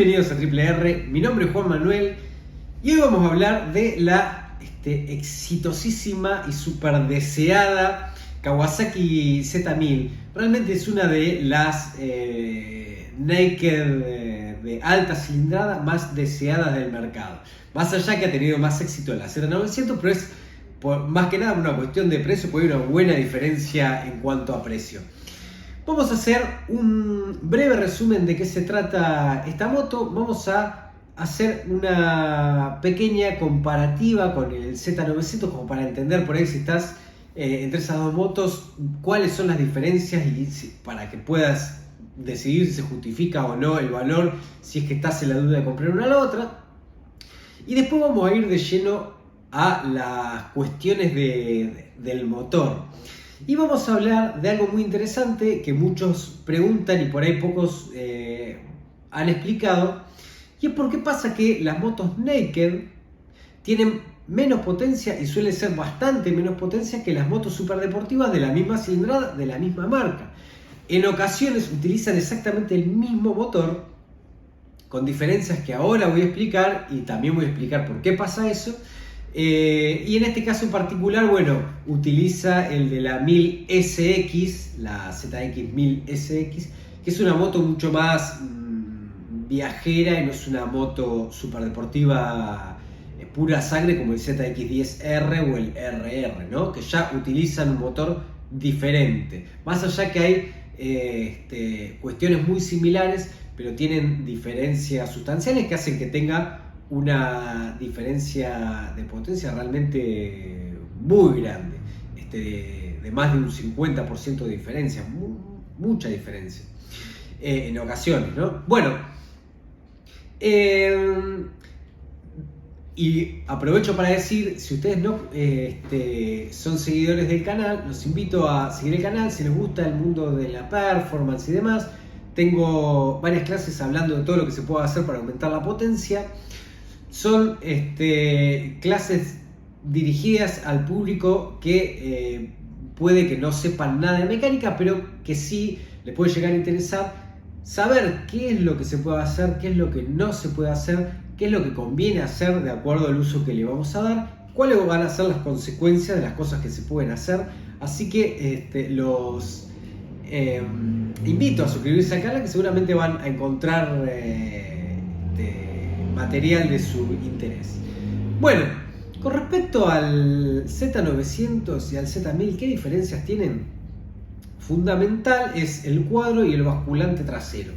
Bienvenidos a Triple R, mi nombre es Juan Manuel y hoy vamos a hablar de la exitosísima y super deseada Kawasaki Z1000. Realmente es una de las naked de alta cilindrada más deseadas del mercado. Más allá que ha tenido más éxito en la Z900, pero es más que nada una cuestión de precio, porque hay una buena diferencia en cuanto a precio. Vamos a hacer un breve resumen de qué se trata esta moto. Vamos a hacer una pequeña comparativa con el Z900 como para entender por ahí si estás entre esas dos motos, cuáles son las diferencias y para que puedas decidir si se justifica o no el valor, si es que estás en la duda de comprar una a la otra. Y después vamos a ir de lleno a las cuestiones del motor. Y vamos a hablar de algo muy interesante que muchos preguntan y por ahí pocos han explicado. Y es por qué pasa que las motos naked tienen menos potencia y suele ser bastante menos potencia que las motos superdeportivas de la misma cilindrada, de la misma marca. En ocasiones utilizan exactamente el mismo motor, con diferencias que ahora voy a explicar y también voy a explicar por qué pasa eso. Y en este caso en particular, bueno, utiliza el de la 1000SX, la ZX1000SX, que es una moto mucho más viajera y no es una moto superdeportiva pura sangre como el ZX10R o el RR, ¿no? Que ya utilizan un motor diferente. Más allá que hay cuestiones muy similares, pero tienen diferencias sustanciales que hacen que tenga una diferencia de potencia realmente muy grande, de más de un 50% de diferencia, mucha diferencia en ocasiones, ¿no? Bueno, y aprovecho para decir, si ustedes no son seguidores del canal, los invito a seguir el canal si les gusta el mundo de la performance y demás. Tengo varias clases hablando de todo lo que se puede hacer para aumentar la potencia. Son clases dirigidas al público que puede que no sepan nada de mecánica, pero que sí le puede llegar a interesar saber qué es lo que se puede hacer, qué es lo que no se puede hacer, qué es lo que conviene hacer de acuerdo al uso que le vamos a dar, cuáles van a ser las consecuencias de las cosas que se pueden hacer. Así que los invito a suscribirse al canal, que seguramente van a encontrar material de su interés. Bueno, con respecto al Z900 y al Z1000, ¿qué diferencias tienen? Fundamental es el cuadro y el basculante trasero.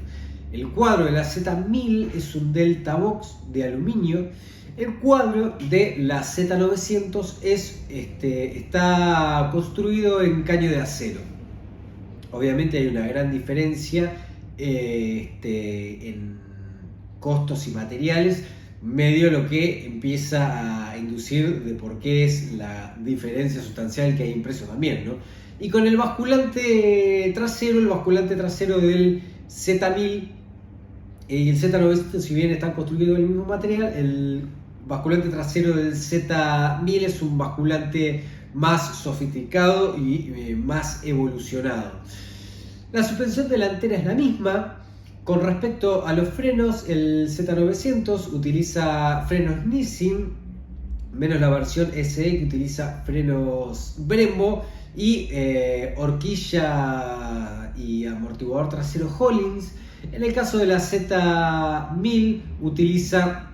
El cuadro de la Z1000 es un Delta Box de aluminio. El cuadro de la Z900 está construido en caño de acero. Obviamente hay una gran diferencia en costos y materiales, medio lo que empieza a inducir de por qué es la diferencia sustancial que hay impreso también, ¿no? Y con el basculante trasero del Z1000 y el Z900, si bien están construidos del mismo material, el basculante trasero del Z1000 es un basculante más sofisticado y más evolucionado. La suspensión delantera es la misma. Con respecto a los frenos, el Z900 utiliza frenos Nissin, menos la versión SE que utiliza frenos Brembo y horquilla y amortiguador trasero Hollins. En el caso de la Z1000 utiliza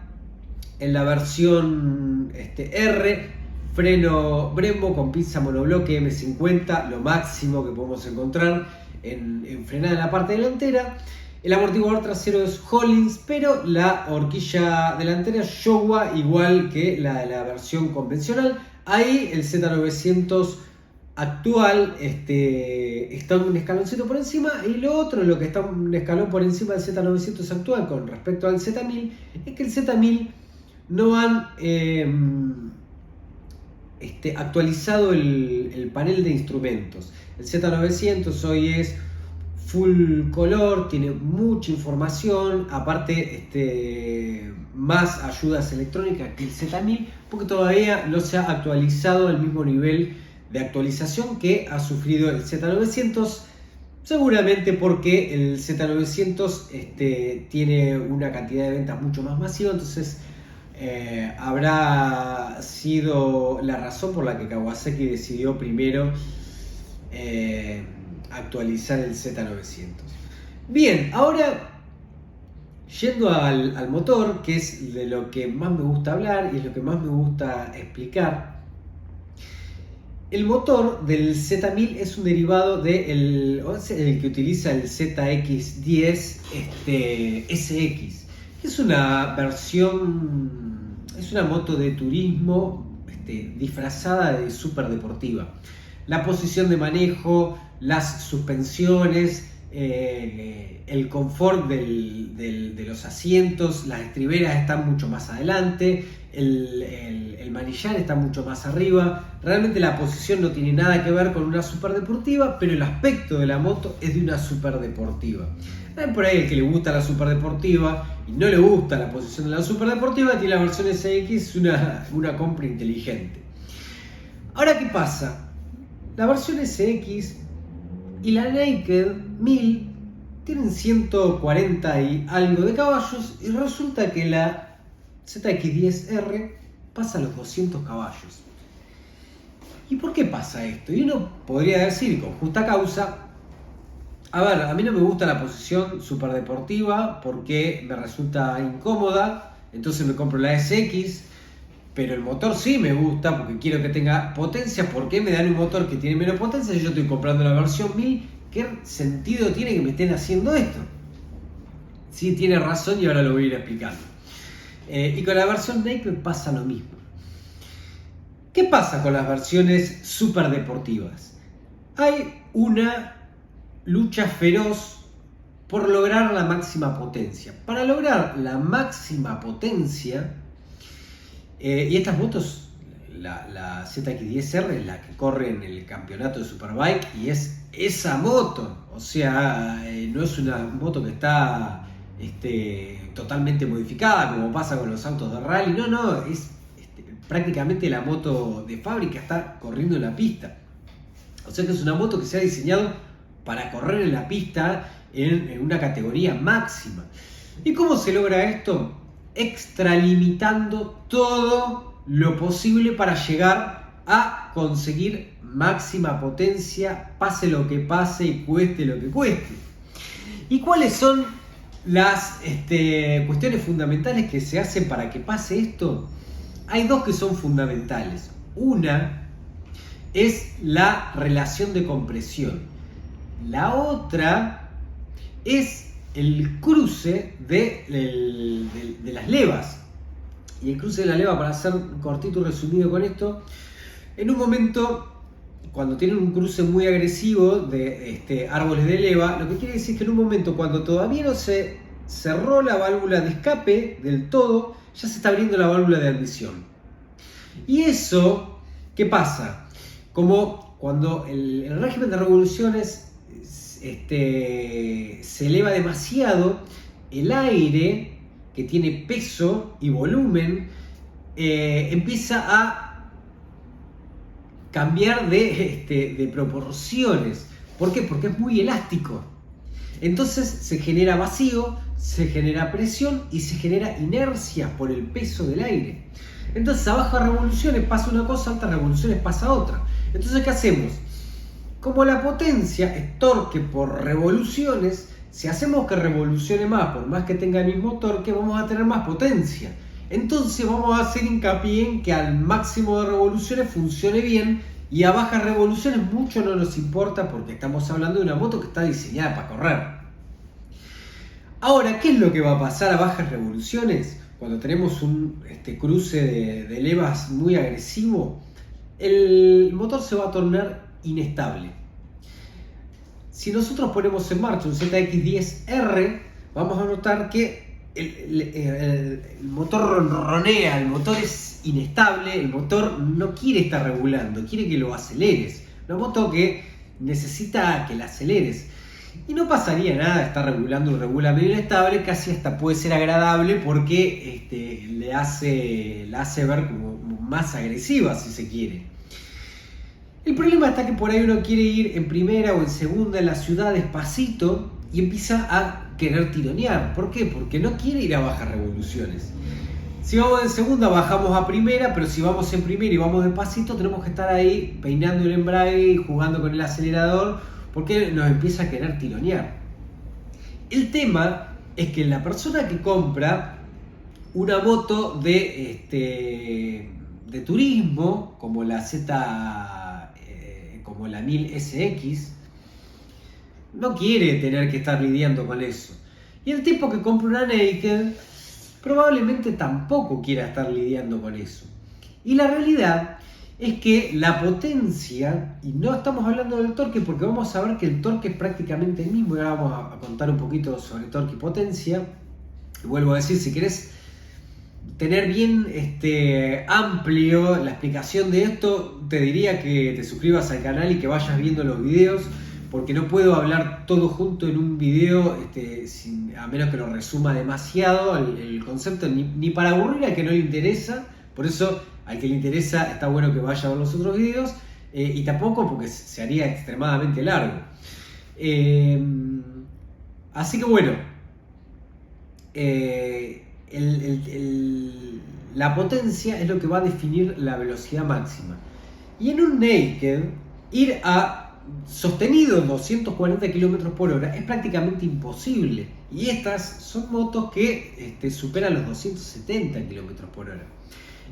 en la versión R freno Brembo con pinza monobloque M50, lo máximo que podemos encontrar en frenada en la parte delantera. El amortiguador trasero es Hollins, pero la horquilla delantera es Showa, igual que la de la versión convencional. Ahí el Z900 actual está un escaloncito por encima, y lo otro, lo que está un escalón por encima del Z900 actual con respecto al Z1000, es que el Z1000 no han actualizado el panel de instrumentos. El Z900 hoy es full color, tiene mucha información, aparte más ayudas electrónicas que el Z1000, porque todavía no se ha actualizado al mismo nivel de actualización que ha sufrido el Z900. Seguramente porque el Z900 tiene una cantidad de ventas mucho más masiva, entonces habrá sido la razón por la que Kawasaki decidió primero actualizar el Z900. Bien, ahora yendo al motor, que es de lo que más me gusta hablar y es lo que más me gusta explicar. El motor del Z1000 es un derivado del el que utiliza el ZX10 SX. Es una versión, es una moto de turismo disfrazada de super deportiva. La posición de manejo, las suspensiones, el confort de los asientos, las estriberas están mucho más adelante, el manillar está mucho más arriba. Realmente la posición no tiene nada que ver con una superdeportiva, pero el aspecto de la moto es de una superdeportiva. Por ahí el que le gusta la superdeportiva y no le gusta la posición de la superdeportiva tiene la versión SX, una compra inteligente. Ahora, ¿qué pasa? La versión SX y la Naked 1000 tienen 140 y algo de caballos, y resulta que la ZX10R pasa los 200 caballos. ¿Y por qué pasa esto? Y uno podría decir con justa causa, a ver, a mí no me gusta la posición superdeportiva porque me resulta incómoda, entonces me compro la SX, pero el motor sí me gusta porque quiero que tenga potencia. ¿Por qué me dan un motor que tiene menos potencia? Yo estoy comprando la versión 1000. ¿Qué sentido tiene que me estén haciendo esto? Sí, tiene razón y ahora lo voy a ir explicando. Y con la versión Naked pasa lo mismo. ¿Qué pasa con las versiones super deportivas? Hay una lucha feroz por lograr la máxima potencia. Para lograr la máxima potencia, y estas motos, la ZX10R es la que corre en el campeonato de Superbike y es esa moto, o sea, no es una moto que está totalmente modificada como pasa con los autos de rally, no, es prácticamente la moto de fábrica, está corriendo en la pista. O sea que es una moto que se ha diseñado para correr en la pista en una categoría máxima. ¿Y cómo se logra esto? Extralimitando todo lo posible para llegar a conseguir máxima potencia, pase lo que pase y cueste lo que cueste. ¿Y cuáles son las cuestiones fundamentales que se hacen para que pase esto? Hay dos que son fundamentales. Una es la relación de compresión. La otra es el cruce de las levas. Y el cruce de la leva, para hacer cortito y resumido con esto, en un momento, cuando tienen un cruce muy agresivo de árboles de leva, lo que quiere decir que en un momento, cuando todavía no se cerró la válvula de escape del todo, ya se está abriendo la válvula de admisión. Y eso, ¿qué pasa? Como cuando el régimen de revoluciones se eleva demasiado, el aire, que tiene peso y volumen, empieza a cambiar de proporciones. ¿Por qué? Porque es muy elástico. Entonces se genera vacío, se genera presión y se genera inercia por el peso del aire. Entonces a bajas revoluciones pasa una cosa, a altas revoluciones pasa otra. Entonces, ¿qué hacemos? Como la potencia es torque por revoluciones, si hacemos que revolucione más, por más que tenga el mismo torque, vamos a tener más potencia. Entonces vamos a hacer hincapié en que al máximo de revoluciones funcione bien, y a bajas revoluciones mucho no nos importa porque estamos hablando de una moto que está diseñada para correr. Ahora, ¿qué es lo que va a pasar a bajas revoluciones? Cuando tenemos un cruce de levas muy agresivo, el motor se va a tornar inestable. Si nosotros ponemos en marcha un ZX10R, vamos a notar que el motor ronronea, el motor es inestable, el motor no quiere estar regulando, quiere que lo aceleres. Una moto que necesita que la aceleres. Y no pasaría nada estar regulando un regulador inestable, casi hasta puede ser agradable porque la hace ver como más agresiva, si se quiere. El problema está que por ahí uno quiere ir en primera o en segunda en la ciudad despacito y empieza a querer tironear. ¿Por qué? Porque no quiere ir a bajas revoluciones. Si vamos en segunda bajamos a primera, pero si vamos en primera y vamos despacito tenemos que estar ahí peinando el embrague y jugando con el acelerador porque nos empieza a querer tironear. El tema es que la persona que compra una moto de turismo como la como la 1000SX no quiere tener que estar lidiando con eso. Y el tipo que compra una Naked probablemente tampoco quiera estar lidiando con eso. Y la realidad es que la potencia, y no estamos hablando del torque porque vamos a ver que el torque es prácticamente el mismo, y ahora vamos a contar un poquito sobre torque y potencia. Y vuelvo a decir, si querés tener bien amplio la explicación de esto, te diría que te suscribas al canal y que vayas viendo los videos, porque no puedo hablar todo junto en un video a menos que lo resuma demasiado el concepto, ni para aburrir al que no le interesa. Por eso al que le interesa está bueno que vaya a ver los otros videos, y tampoco porque se haría extremadamente largo. Así que bueno, la potencia es lo que va a definir la velocidad máxima. Y en un naked, ir a sostenido 240 km por hora es prácticamente imposible. Y estas son motos que superan los 270 km por hora.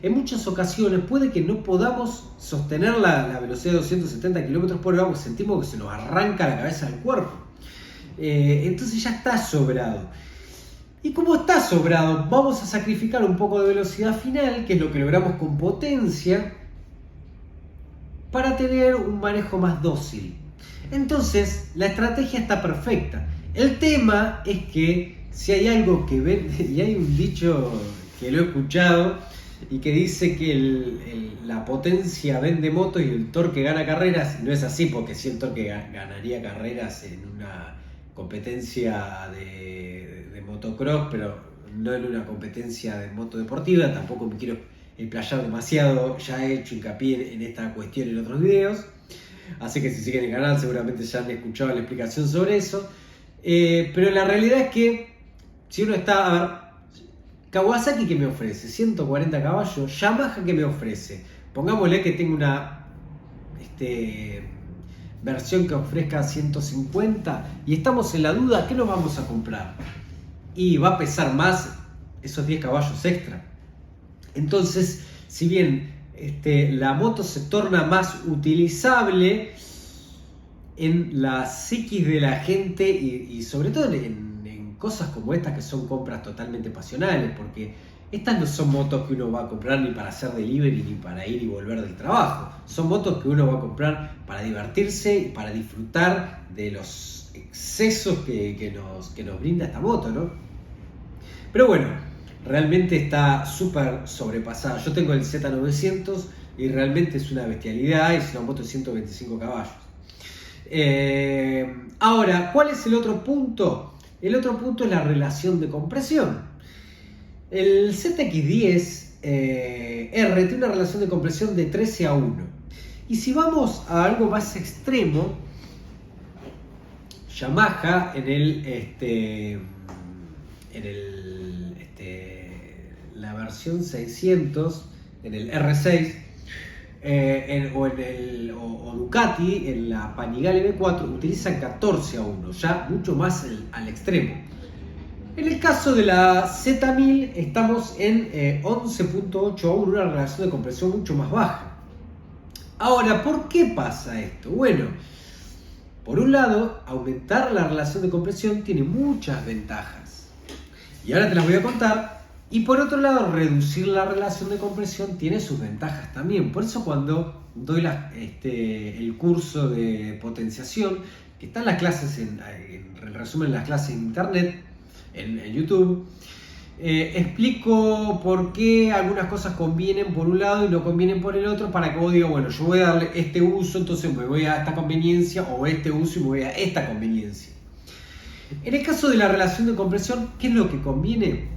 En muchas ocasiones puede que no podamos sostener la velocidad de 270 km por hora porque sentimos que se nos arranca la cabeza del cuerpo. Entonces ya está sobrado. Y como está sobrado, vamos a sacrificar un poco de velocidad final, que es lo que logramos con potencia, para tener un manejo más dócil. Entonces, la estrategia está perfecta. El tema es que si hay algo que ven, y hay un dicho que lo he escuchado, y que dice que la potencia vende motos y el torque gana carreras. No es así, porque si el torque ganaría carreras en una competencia de motocross, pero no en una competencia de moto deportiva. Tampoco me quiero explayar demasiado, ya he hecho hincapié en esta cuestión en otros videos, así que si siguen el canal seguramente ya han escuchado la explicación sobre eso. Pero la realidad es que si uno está, a ver, Kawasaki, que me ofrece 140 caballos, Yamaha, que me ofrece, pongámosle que tengo una versión que ofrezca 150 y estamos en la duda, ¿qué nos vamos a comprar? Y va a pesar más esos 10 caballos extra. Entonces, si bien la moto se torna más utilizable en la psiquis de la gente y sobre todo en cosas como estas que son compras totalmente pasionales, porque estas no son motos que uno va a comprar ni para hacer delivery ni para ir y volver del trabajo. Son motos que uno va a comprar para divertirse y para disfrutar de los excesos que nos brinda esta moto, ¿no? Pero bueno, realmente está súper sobrepasada. Yo tengo el Z900 y realmente es una bestialidad, es una moto de 125 caballos. Ahora, ¿cuál es el otro punto? El otro punto es la relación de compresión. El ZX10 R tiene una relación de compresión de 13:1. Y si vamos a algo más extremo, Yamaha la versión 600, en el R6, o Ducati en la Panigale M4 utilizan 14:1, ya mucho más al extremo. En el caso de la Z1000 estamos en 11.8:1, una relación de compresión mucho más baja. Ahora, ¿por qué pasa esto? Bueno, por un lado, aumentar la relación de compresión tiene muchas ventajas y ahora te las voy a contar. Y por otro lado, reducir la relación de compresión tiene sus ventajas también. Por eso cuando doy el curso de potenciación, que están las clases, en resumen, las clases en internet, en YouTube, explico por qué algunas cosas convienen por un lado y no convienen por el otro, para que vos digas, bueno, yo voy a darle este uso, entonces me voy a esta conveniencia, o este uso y me voy a esta conveniencia. En el caso de la relación de compresión, ¿qué es lo que conviene?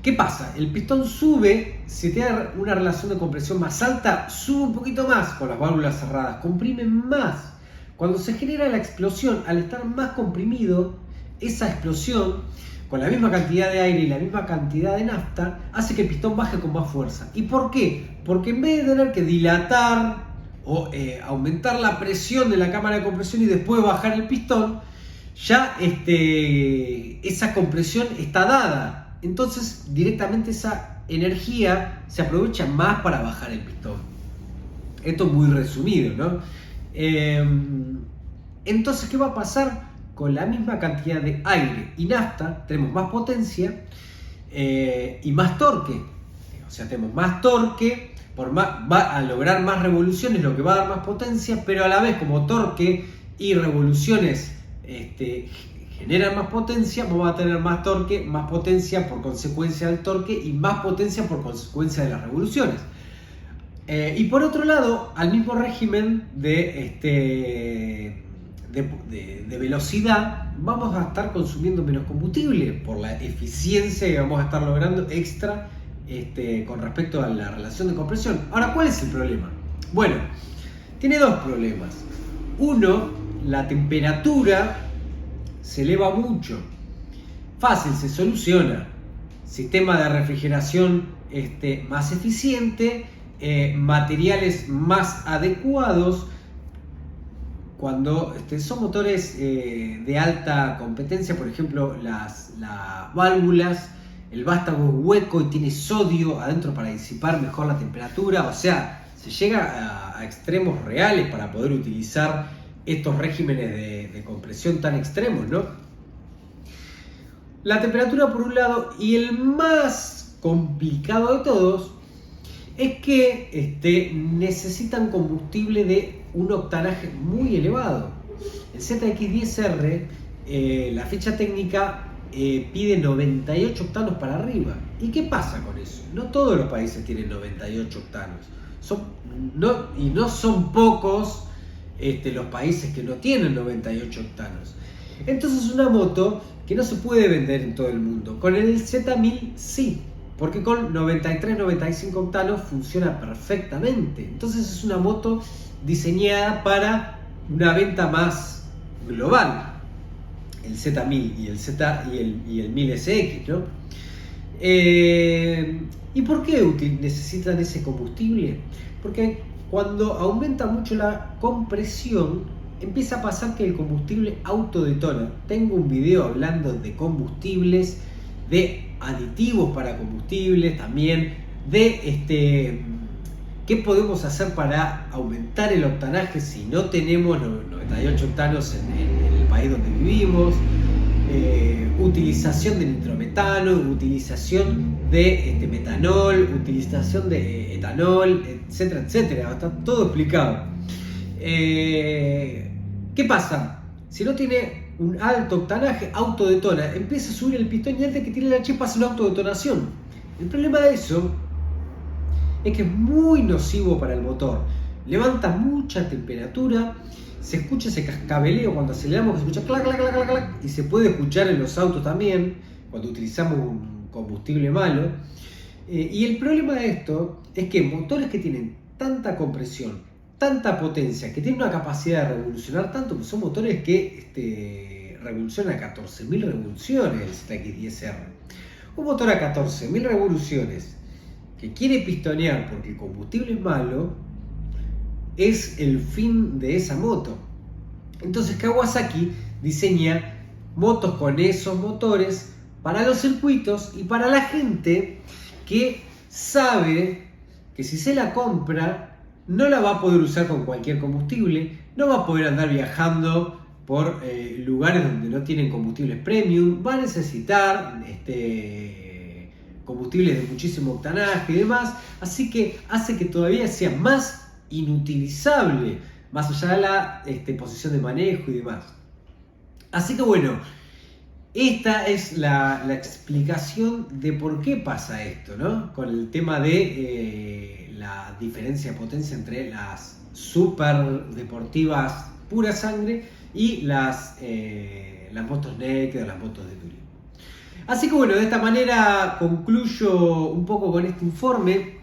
¿Qué pasa? El pistón sube, si te da una relación de compresión más alta, sube un poquito más con las válvulas cerradas, comprime más. Cuando se genera la explosión, al estar más comprimido, esa explosión, con la misma cantidad de aire y la misma cantidad de nafta, hace que el pistón baje con más fuerza. ¿Y por qué? Porque en vez de tener que dilatar o aumentar la presión de la cámara de compresión y después bajar el pistón, ya esa compresión está dada. Entonces directamente esa energía se aprovecha más para bajar el pistón. Esto muy resumido, ¿no? Entonces, ¿qué va a pasar? Con la misma cantidad de aire y nafta tenemos más potencia y más torque. O sea, tenemos más torque, va a lograr más revoluciones, lo que va a dar más potencia, pero a la vez como torque y revoluciones generan más potencia, vamos a tener más torque, más potencia por consecuencia del torque y más potencia por consecuencia de las revoluciones. Y por otro lado, al mismo régimen de velocidad, vamos a estar consumiendo menos combustible por la eficiencia que vamos a estar logrando extra con respecto a la relación de compresión. Ahora, ¿cuál es el problema? Bueno, tiene dos problemas. Uno, la temperatura se eleva mucho. Fácil, se soluciona. Sistema de refrigeración más eficiente, materiales más adecuados. Cuando son motores de alta competencia, por ejemplo, las válvulas, el vástago es hueco y tiene sodio adentro para disipar mejor la temperatura. O sea, se llega a extremos reales para poder utilizar estos regímenes de compresión tan extremos, ¿no? La temperatura por un lado, y el más complicado de todos es que necesitan combustible de un octanaje muy elevado. El ZX10R, la ficha técnica pide 98 octanos para arriba. ¿Y qué pasa con eso? No todos los países tienen 98 octanos. No son pocos los países que no tienen 98 octanos. Entonces es una moto que no se puede vender en todo el mundo. Con el Z1000 sí, porque con 93-95 octanos funciona perfectamente. Entonces es una moto diseñada para una venta más global, el Z1000 y el 1000SX, ¿no? ¿Y por qué necesitan ese combustible? Porque cuando aumenta mucho la compresión, empieza a pasar que el combustible autodetona. Tengo un video hablando de combustibles, de aditivos para combustibles, también de qué podemos hacer para aumentar el octanaje si no tenemos 98 octanos en el país donde vivimos, utilización de nitrometano, utilización de metanol, utilización de etanol, etcétera, etcétera. Está todo explicado. ¿Qué pasa? Si no tiene un alto octanaje, autodetona, empieza a subir el pistón y antes que tiene la chispa hace una autodetonación. El problema de eso es que es muy nocivo para el motor. Levanta mucha temperatura, se escucha ese cascabeleo cuando aceleramos, se escucha clac, clac, clac, clac, clac, y se puede escuchar en los autos también cuando utilizamos un combustible malo. Y el problema de esto es que motores que tienen tanta compresión, tanta potencia, que tienen una capacidad de revolucionar tanto, que son motores que revolucionan a 14.000 revoluciones el ZX10R. Un motor a 14.000 revoluciones que quiere pistonear porque el combustible es malo, es el fin de esa moto. Entonces Kawasaki diseña motos con esos motores para los circuitos y para la gente que sabe que si se la compra no la va a poder usar con cualquier combustible, no va a poder andar viajando por lugares donde no tienen combustibles premium, va a necesitar combustibles de muchísimo octanaje y demás, así que hace que todavía sea más inutilizable, más allá de la posición de manejo y demás. Así que bueno, esta es la explicación de por qué pasa esto, ¿no? Con el tema de la diferencia de potencia entre las super deportivas pura sangre y las motos naked o las motos de turismo. Así que bueno, de esta manera concluyo un poco con este informe.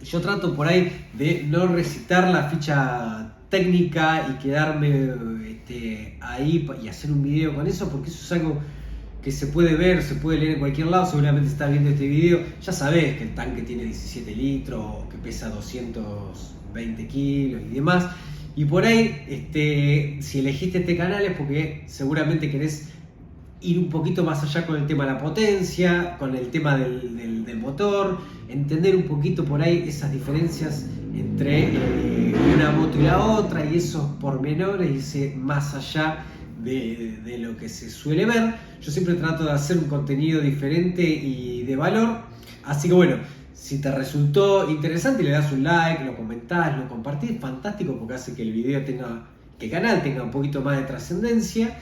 Yo trato por ahí de no recitar la ficha técnica y quedarme ahí y hacer un video con eso, porque eso es algo que se puede ver, se puede leer en cualquier lado. Seguramente si estás viendo este video, ya sabés que el tanque tiene 17 litros, que pesa 220 kilos y demás. Y por ahí, si elegiste este canal es porque seguramente querés ir un poquito más allá con el tema de la potencia, con el tema del motor, entender un poquito por ahí esas diferencias entre una moto y la otra y esos pormenores y ese más allá de lo que se suele ver. Yo siempre trato de hacer un contenido diferente y de valor, así que bueno, si te resultó interesante le das un like, lo comentás, lo compartís, fantástico, porque hace que el video tenga, que el canal tenga un poquito más de trascendencia.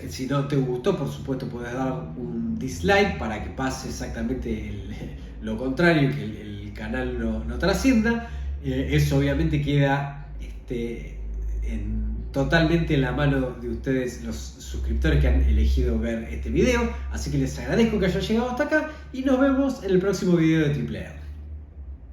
Si no te gustó, por supuesto puedes dar un dislike para que pase exactamente lo contrario, que el canal no trascienda. Eso obviamente queda totalmente en la mano de ustedes, los suscriptores que han elegido ver este video. Así que les agradezco que hayan llegado hasta acá y nos vemos en el próximo video de Triple R.